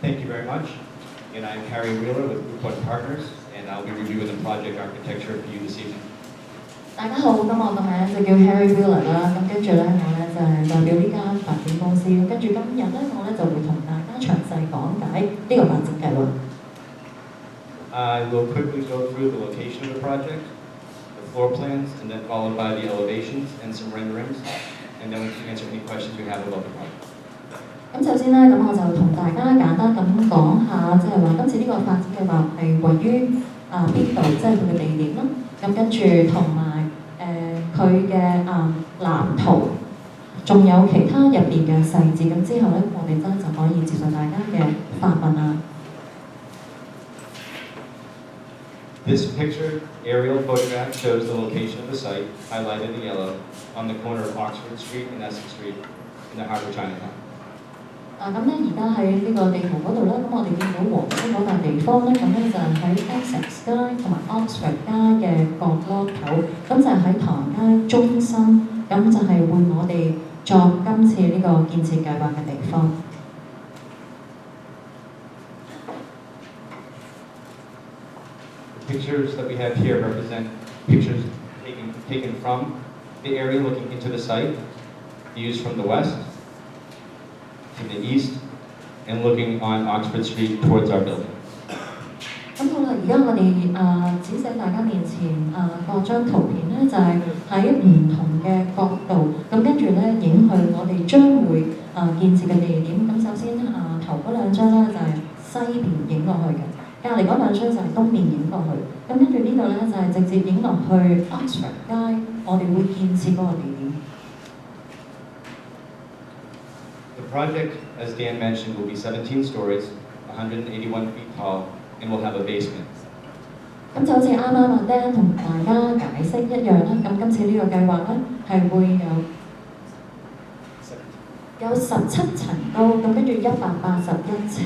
Thank you very much. And I'm Harry Wheeler with Group Partners, and I'll be reviewing the project architecture for you this evening. 大家好，咁我個名就叫 Harry Wheeler 啦，咁跟住咧我咧就係代表呢間發展公司，跟住今日咧我咧就會同大家詳細講解呢個發展計劃。I will quickly go through the location of the project, the floor plans, and then followed by the elevations and some renderings, and then we can answer any questions you have about the project. 咁首先咧，咁我就同大家簡單咁講下，即係話今次呢個發展計劃係位於邊度，即係佢嘅地點啦。咁跟住同埋佢嘅藍圖，仲有其他入邊嘅細節。咁之後咧，我哋真就可以接受大家嘅發問啊。This picture aerial photograph shows the location of the site, highlighted in yellow, on the corner of Oxford Street and Essex Street in the heart of Chinatown. 咁咧，而家喺呢個地圖嗰度咧，咁我哋見到黃色嗰笪地方咧，咁咧就係喺 Essex 街同埋 Oxford 街嘅角落頭，咁就係喺唐街中心，咁就係會我哋作今次呢個建設計劃嘅地方。The pictures that we have here represent pictures taken from the area looking into the site, views from the west, to the east, and looking on Oxford Street towards our building. 咁好啦，而家我哋展示大家面前嗰張圖片咧，就係喺唔同嘅角度，咁跟住咧影去我哋將會建設嘅地點。咁首先頭嗰兩張咧就係西邊影過去嘅，隔離嗰兩張就係東面影過去。咁跟住呢度咧就係直接影落去 Oxford 街，我哋會建設嗰個地點。The project, as Dan mentioned, will be 17 stories, 181 feet tall, and will have a basement. 咁就好似啱啱Dan 同大家解釋一樣啦。咁今次呢個計劃咧係會有17層高，咁跟住181尺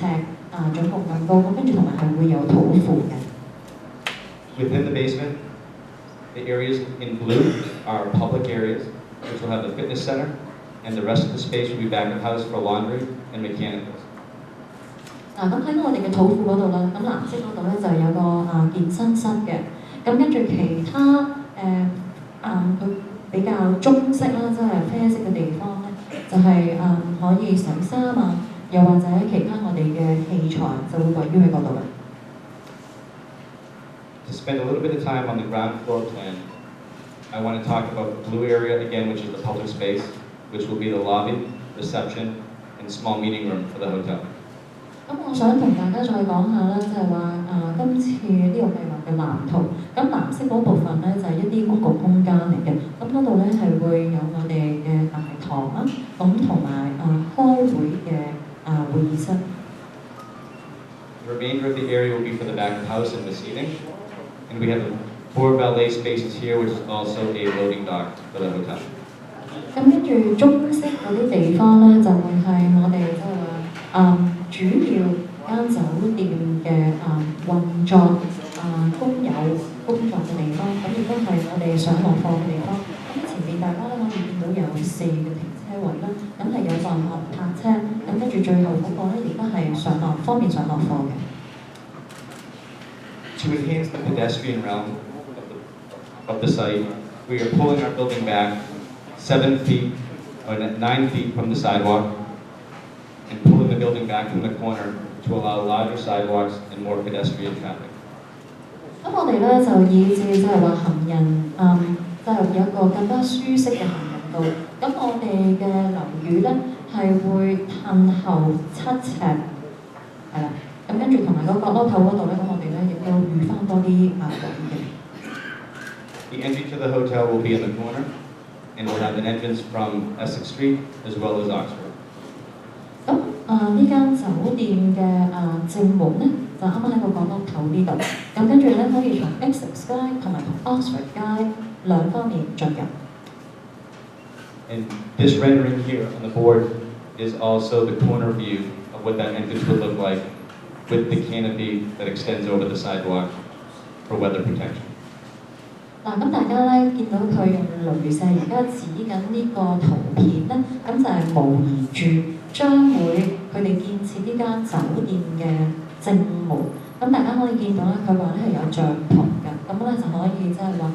總共咁高，咁跟住同埋係會有土庫嘅。Within the basement, the areas in blue are public areas, which will have a fitness center, and the rest of the space will be back of house for laundry and mechanicals. 咁喺我哋嘅土庫嗰度啦，咁藍色嗰度咧就有個健身室嘅，咁跟住其他佢比較中式啦，即係啡色嘅地方咧，就係可以洗衫啊，又或者其他我哋嘅器材就會位於喺嗰度啦。To spend a little bit of time on the ground floor plan, I want to talk about the blue area again, which is the public space, which will be the lobby, reception, and small meeting room for the hotel. 咁我想同大家再講下啦，就係話今次呢個計劃嘅藍圖，咁藍色嗰部分咧就係一啲公共空間嚟嘅，咁嗰度咧係會有我哋嘅大堂啦，咁同埋開會嘅會議室。The remainder of the area will be for the back of house and the seating, and we have 4 valet spaces here, which is also a loading dock for the hotel. 咁跟住中式嗰啲地方咧，就會係我哋即係話主要間酒店嘅運作工友工作嘅地方，咁亦都係我哋上落貨嘅地方。咁前面大家咧可以見到有4個停車位啦，咁係有上落泊車，咁跟住最後嗰個咧亦都係方便上落貨嘅。To enhance the pedestrian realm of the site, we are pulling our building back 7 feet or 9 feet from the sidewalk and pulling the building back from the corner to allow larger sidewalks and more pedestrian traffic. 咁我哋咧就以至即係話行人就有一個更加舒適嘅行人道。咁我哋嘅樓宇咧係會褪後7尺，係啦。咁跟住同埋個角落頭嗰度咧，咁我哋咧亦都預翻多啲位嘅。The entry to the hotel will be in the corner, and we'll have an entrance from Essex Street as well as Oxford. 咁呢間酒店嘅正門咧，就啱啱喺個角落頭呢度。咁跟住咧可以從 Essex 街同埋從 Oxford 街兩方面進入。And this rendering here on the board is also the corner view of what that entrance would look like with the canopy that extends over the sidewalk for weather protection. 咁大家咧見到佢用雷射而家指緊呢個圖片咧，咁就係模擬住將會佢哋建設呢間酒店嘅正門。咁大家可以見到咧，佢話咧係有帳篷嘅，咁咧就可以即係話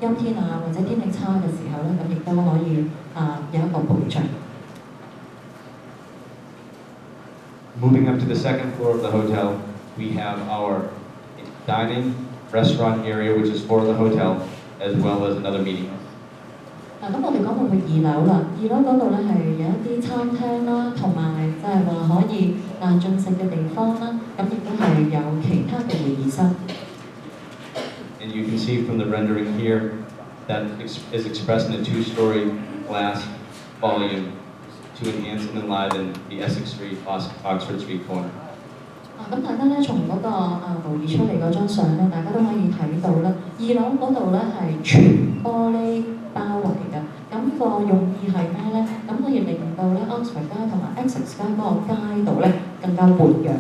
陰天啊或者天氣差嘅時候咧，咁亦都可以有一個保障。Moving up to the second floor of the hotel, we have our dining restaurant area, which is for the hotel, as well as another meeting room. 咁我哋講到去2樓啦，2樓嗰度咧係有一啲餐廳啦，同埋即係話可以進食嘅地方啦，咁亦都係有其他嘅會議室。And you can see from the rendering here that is expressed in a two-story glass volume to enhance and enliven the Essex Street, Oxford Street corner. 咁大家咧從嗰個模擬出嚟嗰張相咧，大家都可以睇到啦。2樓嗰度咧係全玻璃包圍嘅，咁個用意係咩咧？咁可以令到咧 Oxford 街同埋 Essex 街嗰個街道咧更加活躍。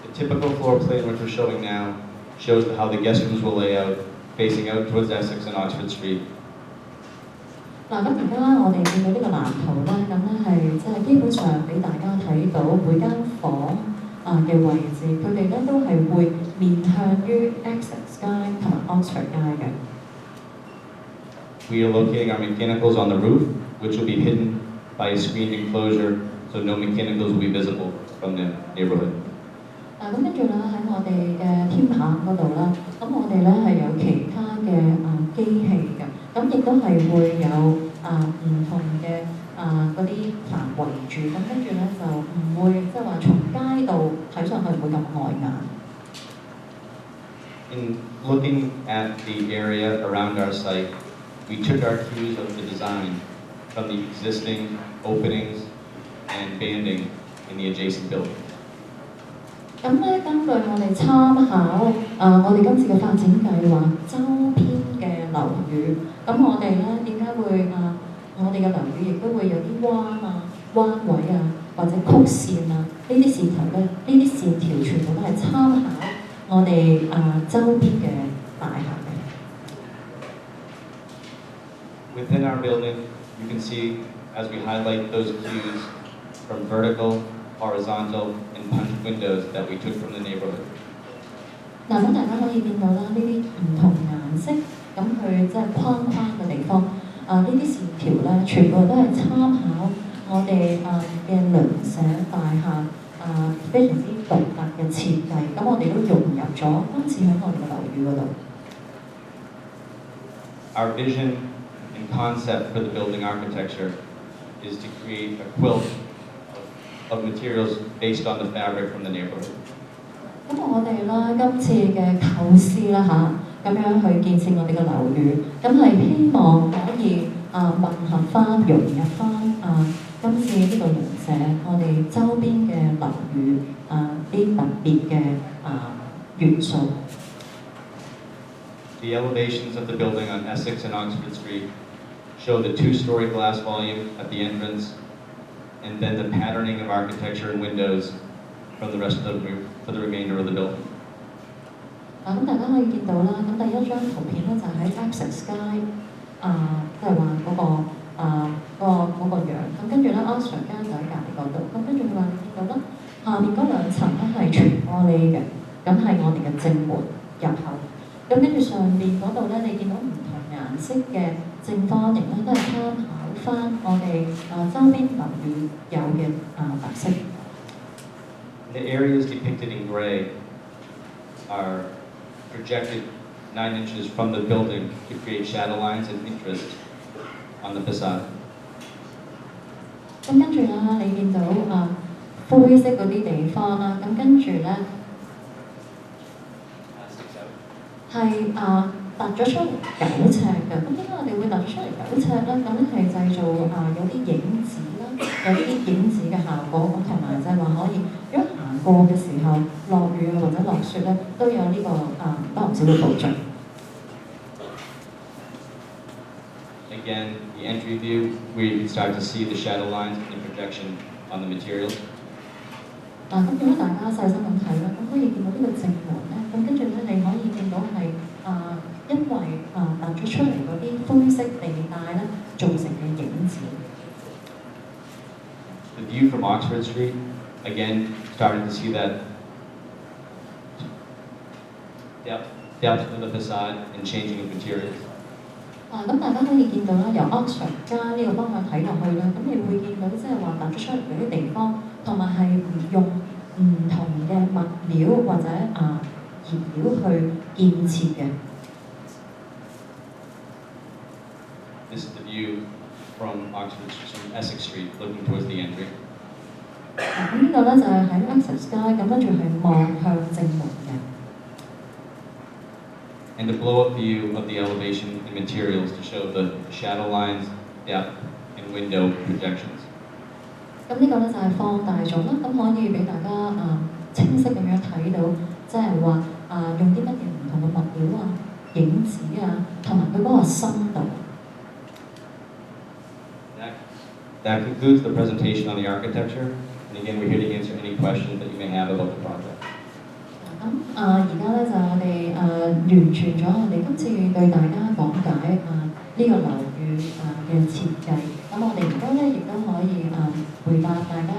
The typical floor plan which we're showing now shows how the guest rooms will lay out, facing out towards Essex and Oxford Street. 咁而家我哋見到呢個藍圖咧，咁咧係即係基本上俾大家睇到每間房嘅位置，佢哋咧都係會面向於 Essex 街同埋 Oxford 街嘅。We are locating our mechanicals on the roof, which will be hidden by a screened enclosure, so no mechanicals will be visible from the neighborhood. 咁跟住咧喺我哋嘅天棚嗰度啦，咁我哋咧係有其他嘅機器嘅，咁亦都係會有唔同嘅嗰啲棚圍住，咁跟住咧就唔會即係話從街度睇上去唔會咁礙眼。In looking at the area around our site, we took our cues of the design from the existing openings and banding in the adjacent building. 咁咧，根據我哋參考我哋今次嘅發展計劃周邊嘅樓宇，咁我哋咧點解會我哋嘅樓宇亦都會有啲彎位或者曲線呢啲線頭咧，呢啲線條全部都係參考我哋周邊嘅大廈嘅。Within our building, you can see as we highlight those cues from vertical, horizontal, and punch windows that we took from the neighborhood. 咁大家可以見到啦，呢啲唔同顏色，咁佢即係框嘅地方，呢啲線條咧，全部都係參考我哋嘅鄰舍大廈非常之獨特嘅設計，咁我哋都融入咗今次喺我哋嘅樓宇嗰度。Our vision and concept for the building architecture is to create a quilt of materials based on the fabric from the neighborhood. 咁我哋啦，今次嘅構思啦咁樣去建設我哋嘅樓宇，咁係希望可以混合翻、融入翻今次呢個鄰舍，我哋周邊嘅樓宇啲特別嘅元素。The elevations of the building on Essex and Oxford Street show the two-story glass volume at the entrance, and then the patterning of architecture and windows from the rest of the roof for the remainder of the building. 咁大家可以見到啦，咁第一張圖片咧就喺 Essex 街即係話嗰個樣，咁跟住咧 Oxford 街就喺隔離嗰度，咁跟住佢話你見到啦，下面嗰兩層咧係全玻璃嘅，咁係我哋嘅正門入口，咁跟住上面嗰度咧你見到唔同顏色嘅正方形咧都係參考翻我哋周邊樓宇有嘅特色。The areas depicted in gray are projected 9 inches from the building to create shadow lines and interest on the facade. 咁跟住啦，你見到灰色嗰啲地方啦，咁跟住咧係突咗出嚟9尺嘅。咁點解我哋會突咗出嚟9尺咧？咁咧係製造有啲影子啦，有啲影子嘅效果，咁同埋就係話可以，如果行過嘅時候落雨或者落雪咧，都有呢個不唔少嘅保障。Again, the entry view, where you can start to see the shadow lines and the projection on the materials. 咁如果大家細心咁睇咧，咁可以見到呢個正門咧，咁跟住咧你可以見到係因為突咗出嚟嗰啲灰色地帶咧造成嘅影子。view from Oxford Street, again, starting to see that depth of the facade and changing of materials. 咁大家可以見到啦，由 Oxford 街呢個方向睇落去啦，咁你會見到即係話突出嚟嗰啲地方，同埋係用唔同嘅物料或者熱料去建設嘅。This is the view from Essex Street, looking towards the entry. 咁呢個咧就係喺 Essex 街，咁跟住係望向正門嘅。And a blow-up view of the elevation and materials to show the shadow lines, depth, and window projections. 咁呢個咧就係放大咗啦，咁可以俾大家清晰咁樣睇到，即係話用啲乜嘢唔同嘅物料影子同埋佢嗰個深度。That concludes the presentation on the architecture. And again, we're here to answer any questions that you may have about the project. 咁而家咧就我哋完全咗我哋今次對大家講解呢個樓宇嘅設計。咁我哋而家咧亦都可以回答大家